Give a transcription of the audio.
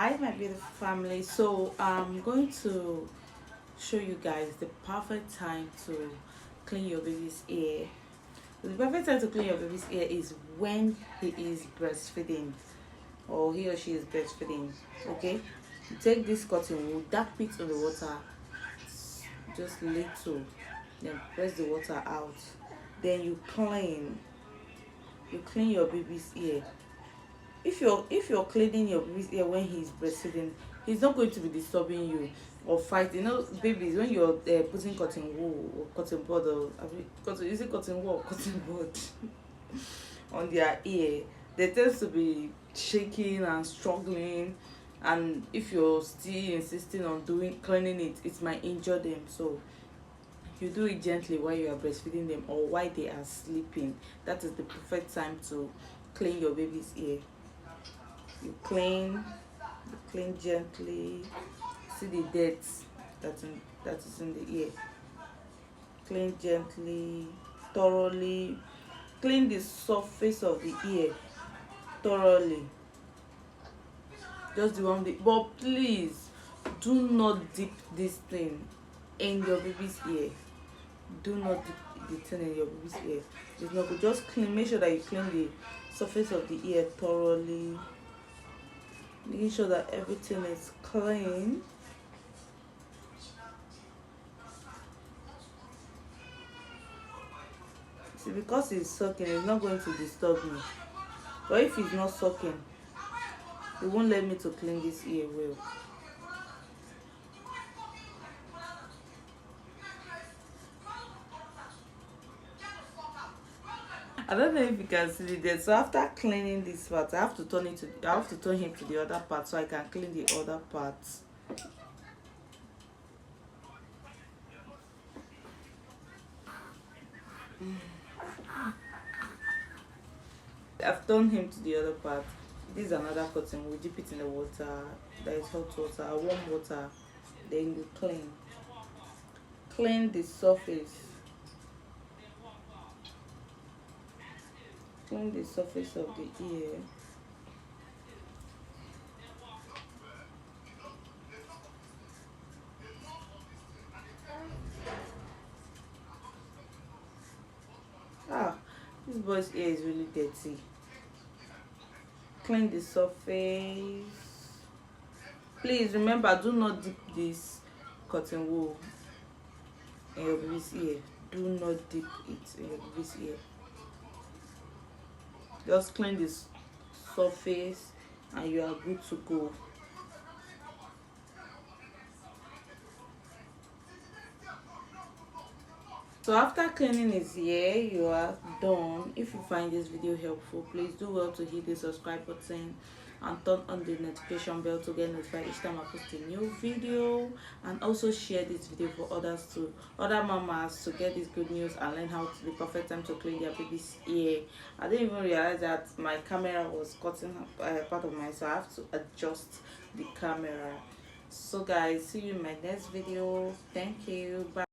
Hi my beautiful family. So I'm going to show you guys the perfect time to clean your baby's ear. The perfect time to clean your baby's ear is when he is breastfeeding or he or she is breastfeeding. Okay, you take this cotton wool, dip it in the water, just little, then press the water out, then you clean your baby's ear. If you're cleaning your baby's ear when he's breastfeeding, he's not going to be disturbing you or fighting. You know, babies, when you're putting cotton wool or cotton bud or cotton, is it cotton wool or cotton bud on their ear, they tend to be shaking and struggling. And if you're still insisting on doing cleaning it, it might injure them. So you do it gently while you are breastfeeding them or while they are sleeping. That is the perfect time to clean your baby's ear. You clean gently. See the dirt that is in the ear. Clean gently, thoroughly. Clean the surface of the ear thoroughly. Just the one bit. But please do not dip this thing in your baby's ear. Do not dip the thing in your baby's ear. It's not good. Just clean. Make sure that you clean the surface of the ear thoroughly. Making sure that everything is clean. See, because he's sucking, it's not going to disturb me. But if he's not sucking, it won't let me to clean this ear well. I don't know if you can see it there. So after cleaning this part, I have to turn him to the other part so I can clean the other parts. I've turned him to the other part. This is another cotton. We dip it in the water. There is hot water, warm water. Then you clean. Clean the surface. Clean the surface of the ear. Ah, this boy's ear is really dirty. Clean the surface. Please remember, do not dip this cotton wool in your baby's ear. Do not dip it in your baby's ear. Just clean this surface and you are good to go. So after cleaning his ear, you are done. If you find this video helpful, please do well to hit the subscribe button and turn on the notification bell to get notified each time I post a new video, and also share this video for other mamas to get this good news and learn how to the perfect time to clean their baby's ear. I didn't even realize that my camera was cutting part of my, so I have to adjust the camera. So guys, see you in my next video. Thank you. Bye.